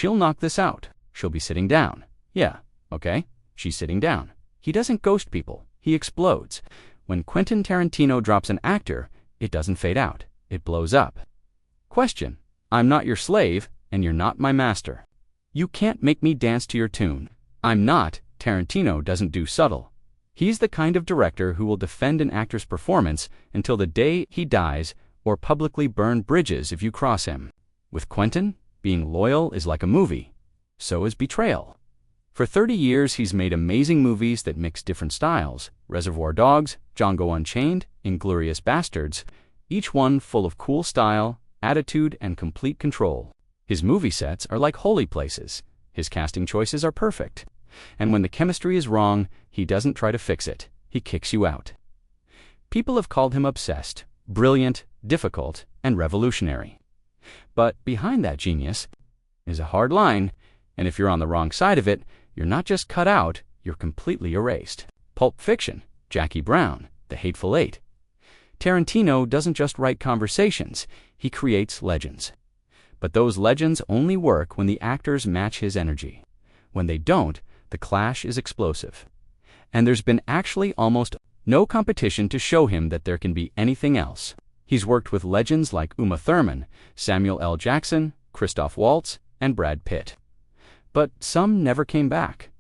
She'll knock this out. She'll be sitting down. Yeah, okay, she's sitting down. He doesn't ghost people. He explodes. When Quentin Tarantino drops an actor, it doesn't fade out. It blows up. Question: I'm not your slave, and you're not my master. You can't make me dance to your tune. I'm not. Tarantino doesn't do subtle. He's the kind of director who will defend an actor's performance until the day he dies or publicly burn bridges if you cross him. With Quentin, being loyal is like a movie. So is betrayal. For 30 years, he's made amazing movies that mix different styles: Reservoir Dogs, Django Unchained, Inglourious Basterds, each one full of cool style, attitude, and complete control. His movie sets are like holy places. His casting choices are perfect. And when the chemistry is wrong, he doesn't try to fix it. He kicks you out. People have called him obsessed, brilliant, difficult, and revolutionary. But behind that genius is a hard line, and if you're on the wrong side of it, you're not just cut out, you're completely erased. Pulp Fiction, Jackie Brown, The Hateful Eight. Tarantino doesn't just write conversations, he creates legends. But those legends only work when the actors match his energy. When they don't, the clash is explosive. And there's been actually almost no competition to show him that there can be anything else. He's worked with legends like Uma Thurman, Samuel L. Jackson, Christoph Waltz, and Brad Pitt. But some never came back.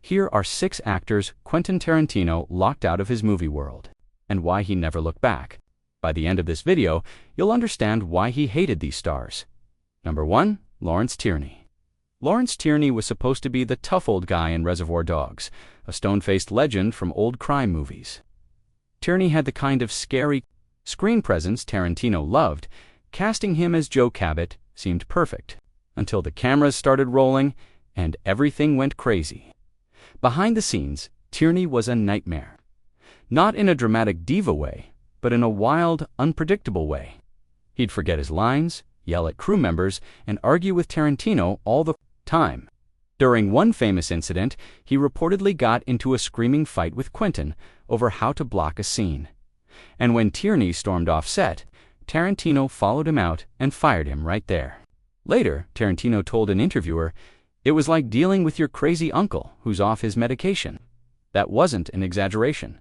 Here are 6 actors Quentin Tarantino locked out of his movie world, and why he never looked back. By the end of this video, you'll understand why he hated these stars. Number 1. Lawrence Tierney. Lawrence Tierney was supposed to be the tough old guy in Reservoir Dogs, a stone-faced legend from old crime movies. Tierney had the kind of scary screen presence Tarantino loved. Casting him as Joe Cabot seemed perfect, until the cameras started rolling and everything went crazy. Behind the scenes, Tierney was a nightmare. Not in a dramatic diva way, but in a wild, unpredictable way. He'd forget his lines, yell at crew members, and argue with Tarantino all the time. During one famous incident, he reportedly got into a screaming fight with Quentin over how to block a scene. And when Tierney stormed off set, Tarantino followed him out and fired him right there. Later, Tarantino told an interviewer, "It was like dealing with your crazy uncle who's off his medication." That wasn't an exaggeration.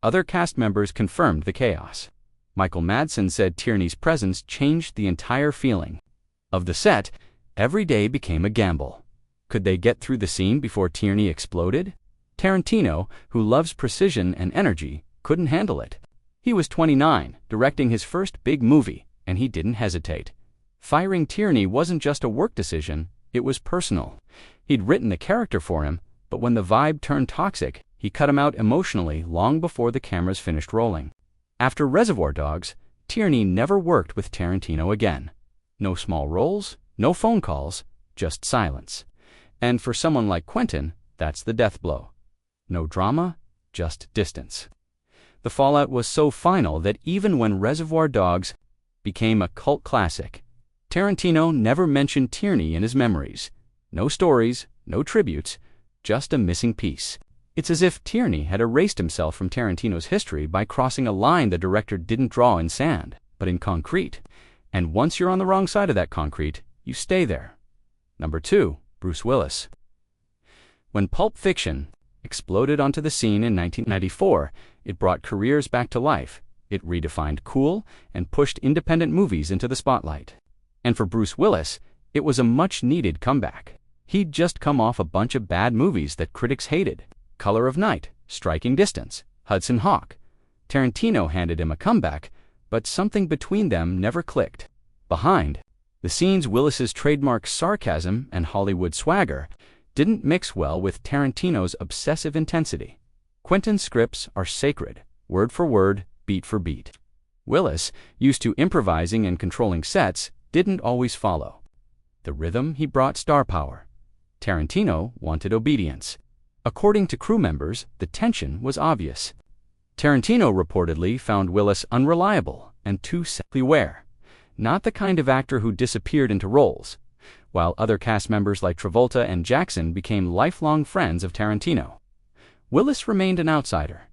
Other cast members confirmed the chaos. Michael Madsen said Tierney's presence changed the entire feeling of the set. Every day became a gamble. Could they get through the scene before Tierney exploded? Tarantino, who loves precision and energy, couldn't handle it. He was 29, directing his first big movie, and he didn't hesitate. Firing Tierney wasn't just a work decision, it was personal. He'd written the character for him, but when the vibe turned toxic, he cut him out emotionally long before the cameras finished rolling. After Reservoir Dogs, Tierney never worked with Tarantino again. No small roles, no phone calls, just silence. And for someone like Quentin, that's the death blow. No drama, just distance. The fallout was so final that even when Reservoir Dogs became a cult classic, Tarantino never mentioned Tierney in his memories. No stories, no tributes, just a missing piece. It's as if Tierney had erased himself from Tarantino's history by crossing a line the director didn't draw in sand, but in concrete. And once you're on the wrong side of that concrete, you stay there. Number 2. Bruce Willis. When Pulp Fiction exploded onto the scene in 1994, it brought careers back to life. It redefined cool and pushed independent movies into the spotlight. And for Bruce Willis, it was a much-needed comeback. He'd just come off a bunch of bad movies that critics hated. Color of Night, Striking Distance, Hudson Hawk. Tarantino handed him a comeback, but something between them never clicked. Behind the scenes, Willis's trademark sarcasm and Hollywood swagger didn't mix well with Tarantino's obsessive intensity. Quentin's scripts are sacred, word for word, beat for beat. Willis, used to improvising and controlling sets, didn't always follow the rhythm. He brought star power. Tarantino wanted obedience. According to crew members, the tension was obvious. Tarantino reportedly found Willis unreliable and too self-aware, not the kind of actor who disappeared into roles, while other cast members like Travolta and Jackson became lifelong friends of Tarantino. Willis remained an outsider.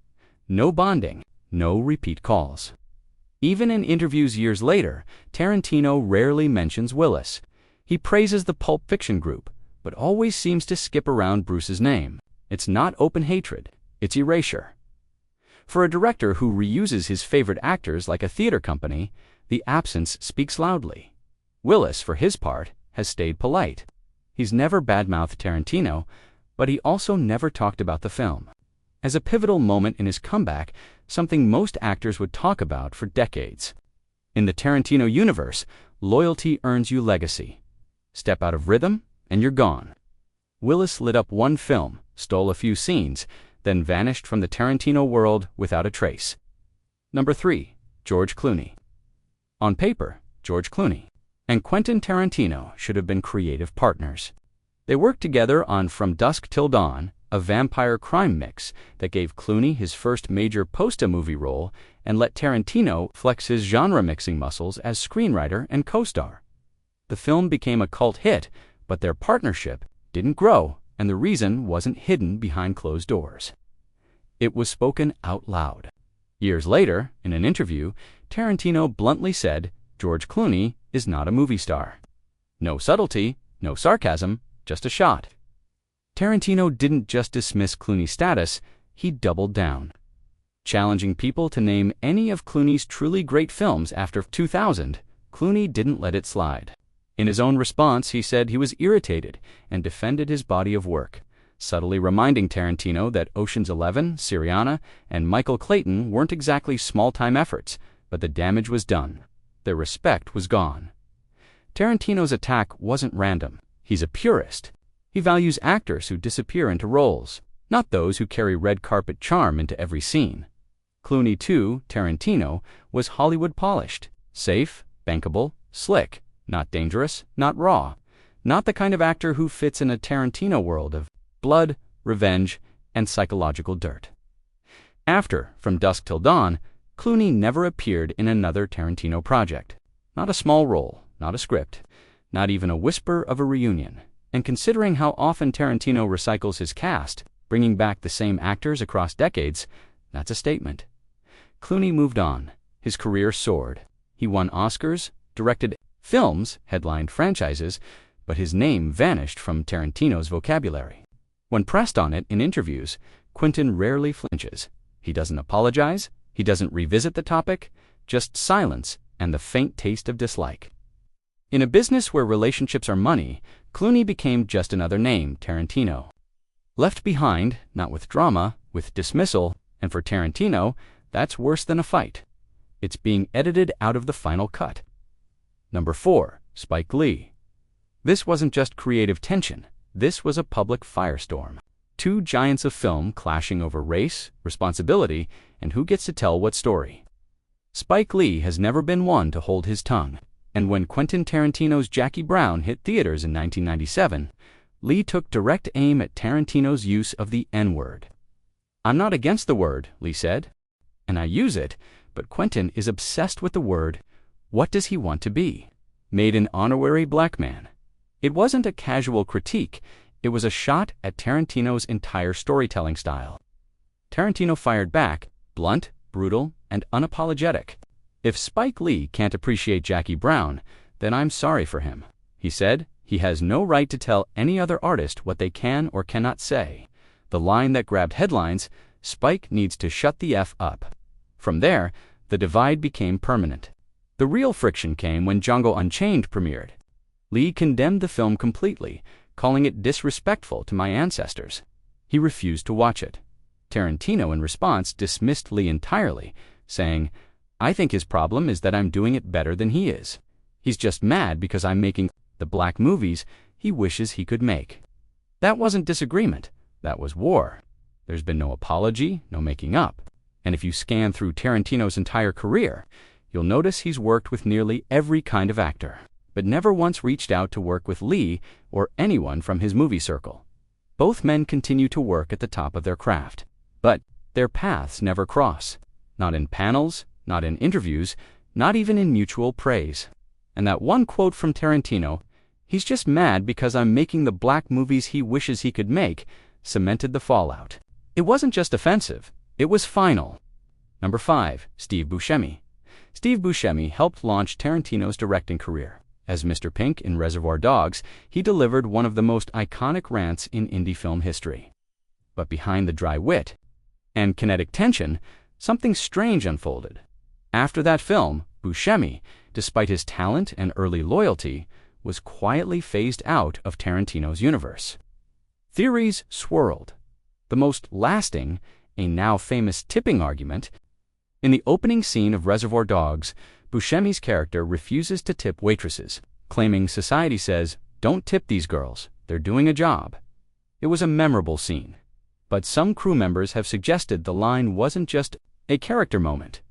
No bonding, no repeat calls. Even in interviews years later, Tarantino rarely mentions Willis. He praises the Pulp Fiction group, but always seems to skip around Bruce's name. It's not open hatred, it's erasure. For a director who reuses his favorite actors like a theater company, the absence speaks loudly. Willis, for his part, has stayed polite. He's never badmouthed Tarantino, but he also never talked about the film as a pivotal moment in his comeback, something most actors would talk about for decades. In the Tarantino universe, loyalty earns you legacy. Step out of rhythm, and you're gone. Willis lit up one film, stole a few scenes, then vanished from the Tarantino world without a trace. Number 3. George Clooney. On paper, George Clooney and Quentin Tarantino should have been creative partners. They worked together on From Dusk Till Dawn, a vampire crime mix that gave Clooney his first major post-movie role and let Tarantino flex his genre-mixing muscles as screenwriter and co-star. The film became a cult hit, but their partnership didn't grow, and the reason wasn't hidden behind closed doors. It was spoken out loud. Years later, in an interview, Tarantino bluntly said, "George Clooney is not a movie star." No subtlety, no sarcasm, just a shot. Tarantino didn't just dismiss Clooney's status, he doubled down. Challenging people to name any of Clooney's truly great films after 2000, Clooney didn't let it slide. In his own response, he said he was irritated and defended his body of work, subtly reminding Tarantino that Ocean's 11, Syriana, and Michael Clayton weren't exactly small-time efforts, but the damage was done. Their respect was gone. Tarantino's attack wasn't random. He's a purist. He values actors who disappear into roles, not those who carry red carpet charm into every scene. Clooney, too, Tarantino, was Hollywood polished, safe, bankable, slick, not dangerous, not raw, not the kind of actor who fits in a Tarantino world of blood, revenge, and psychological dirt. After From Dusk Till Dawn, Clooney never appeared in another Tarantino project. Not a small role, not a script, not even a whisper of a reunion. And considering how often Tarantino recycles his cast, bringing back the same actors across decades, that's a statement. Clooney moved on. His career soared. He won Oscars, directed films, headlined franchises, but his name vanished from Tarantino's vocabulary. When pressed on it in interviews, Quentin rarely flinches. He doesn't apologize, he doesn't revisit the topic, just silence and the faint taste of dislike. In a business where relationships are money, Clooney became just another name, Tarantino. Left behind, not with drama, with dismissal, and for Tarantino, that's worse than a fight. It's being edited out of the final cut. Number 4. Spike Lee. This wasn't just creative tension, this was a public firestorm. Two giants of film clashing over race, responsibility, and who gets to tell what story. Spike Lee has never been one to hold his tongue. And when Quentin Tarantino's Jackie Brown hit theaters in 1997, Lee took direct aim at Tarantino's use of the N-word. "I'm not against the word," Lee said, "and I use it, but Quentin is obsessed with the word. What does he want to be? Made an honorary black man." It wasn't a casual critique, it was a shot at Tarantino's entire storytelling style. Tarantino fired back, blunt, brutal, and unapologetic. "If Spike Lee can't appreciate Jackie Brown, then I'm sorry for him," he said. "He has no right to tell any other artist what they can or cannot say." The line that grabbed headlines, "Spike needs to shut the F up." From there, the divide became permanent. The real friction came when Django Unchained premiered. Lee condemned the film completely, calling it disrespectful to my ancestors. He refused to watch it. Tarantino, in response, dismissed Lee entirely, saying, "I think his problem is that I'm doing it better than he is. He's just mad because I'm making the black movies he wishes he could make." That wasn't disagreement, that was war. There's been no apology, no making up. And if you scan through Tarantino's entire career, you'll notice he's worked with nearly every kind of actor, but never once reached out to work with Lee or anyone from his movie circle. Both men continue to work at the top of their craft, but their paths never cross. Not in panels, not in interviews, not even in mutual praise. And that one quote from Tarantino, "He's just mad because I'm making the black movies he wishes he could make," cemented the fallout. It wasn't just offensive, it was final. Number 5. Steve Buscemi. Steve Buscemi helped launch Tarantino's directing career. As Mr. Pink in Reservoir Dogs, he delivered one of the most iconic rants in indie film history. But behind the dry wit and kinetic tension, something strange unfolded. After that film, Buscemi, despite his talent and early loyalty, was quietly phased out of Tarantino's universe. Theories swirled. The most lasting, a now famous tipping argument. In the opening scene of Reservoir Dogs, Buscemi's character refuses to tip waitresses, claiming society says, "Don't tip these girls, they're doing a job." It was a memorable scene. But some crew members have suggested the line wasn't just a character moment.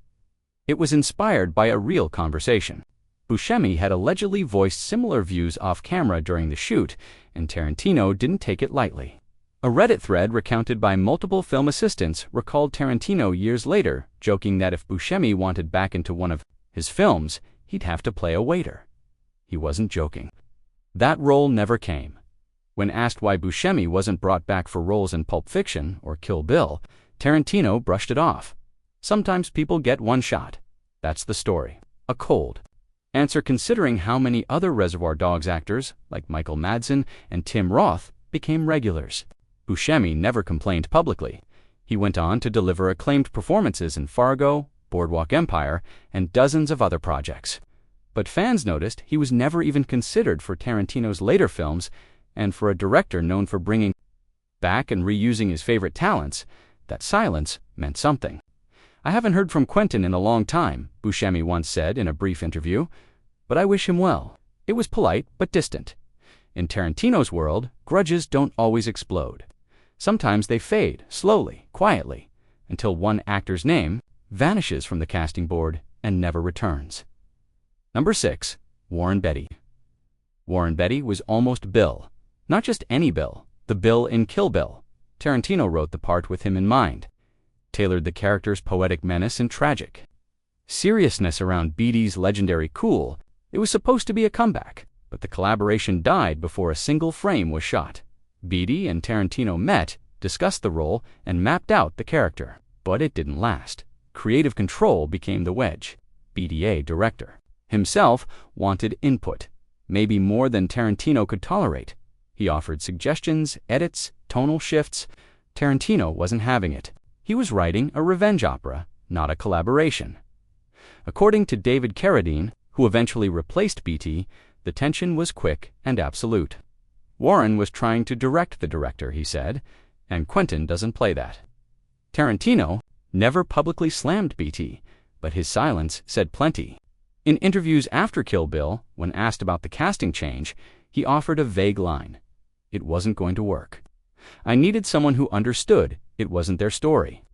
It was inspired by a real conversation. Buscemi had allegedly voiced similar views off-camera during the shoot, and Tarantino didn't take it lightly. A Reddit thread recounted by multiple film assistants recalled Tarantino years later, joking that if Buscemi wanted back into one of his films, he'd have to play a waiter. He wasn't joking. That role never came. When asked why Buscemi wasn't brought back for roles in Pulp Fiction or Kill Bill, Tarantino brushed it off. Sometimes people get one shot. That's the story. A cold answer considering how many other Reservoir Dogs actors, like Michael Madsen and Tim Roth, became regulars. Buscemi never complained publicly. He went on to deliver acclaimed performances in Fargo, Boardwalk Empire, and dozens of other projects. But fans noticed he was never even considered for Tarantino's later films, and for a director known for bringing back and reusing his favorite talents, that silence meant something. "I haven't heard from Quentin in a long time," Buscemi once said in a brief interview, "but I wish him well." It was polite but distant. In Tarantino's world, grudges don't always explode. Sometimes they fade, slowly, quietly, until one actor's name vanishes from the casting board and never returns. Number 6. Warren Beatty. Warren Beatty was almost Bill. Not just any Bill, the Bill in Kill Bill. Tarantino wrote the part with him in mind, tailored the character's poetic menace and tragic seriousness around Beatty's legendary cool. It was supposed to be a comeback, but the collaboration died before a single frame was shot. Beatty and Tarantino met, discussed the role, and mapped out the character. But it didn't last. Creative control became the wedge. BDA, director, himself wanted input, maybe more than Tarantino could tolerate. He offered suggestions, edits, tonal shifts. Tarantino wasn't having it. He was writing a revenge opera, not a collaboration. According to David Carradine, who eventually replaced Beatty, the tension was quick and absolute. Warren was trying to direct the director, he said, and Quentin doesn't play that. Tarantino never publicly slammed Beatty, but his silence said plenty. In interviews after Kill Bill, when asked about the casting change, he offered a vague line. It wasn't going to work. I needed someone who understood it wasn't their story.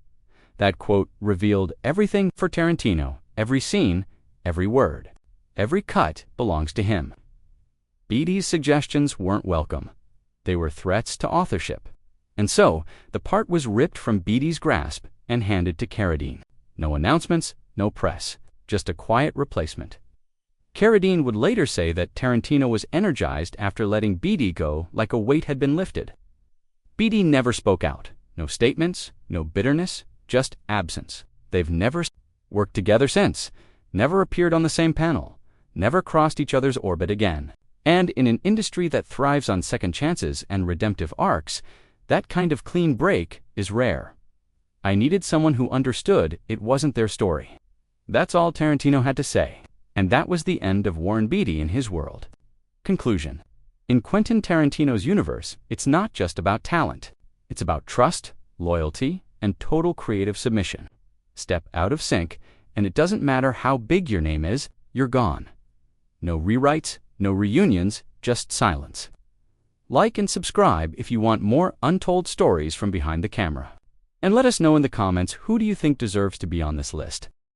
That quote revealed everything for Tarantino. Every scene, every word, every cut belongs to him. Beatty's suggestions weren't welcome. They were threats to authorship. And so, the part was ripped from Beatty's grasp and handed to Carradine. No announcements, no press, just a quiet replacement. Carradine would later say that Tarantino was energized after letting Beatty go like a weight had been lifted. Beatty never spoke out. No statements, no bitterness, just absence. They've never worked together since, never appeared on the same panel, never crossed each other's orbit again. And in an industry that thrives on second chances and redemptive arcs, that kind of clean break is rare. I needed someone who understood it wasn't their story. That's all Tarantino had to say. And that was the end of Warren Beatty in his world. Conclusion. In Quentin Tarantino's universe, it's not just about talent. It's about trust, loyalty, and total creative submission. Step out of sync, and it doesn't matter how big your name is, you're gone. No rewrites, no reunions, just silence. Like and subscribe if you want more untold stories from behind the camera. And let us know in the comments, who do you think deserves to be on this list?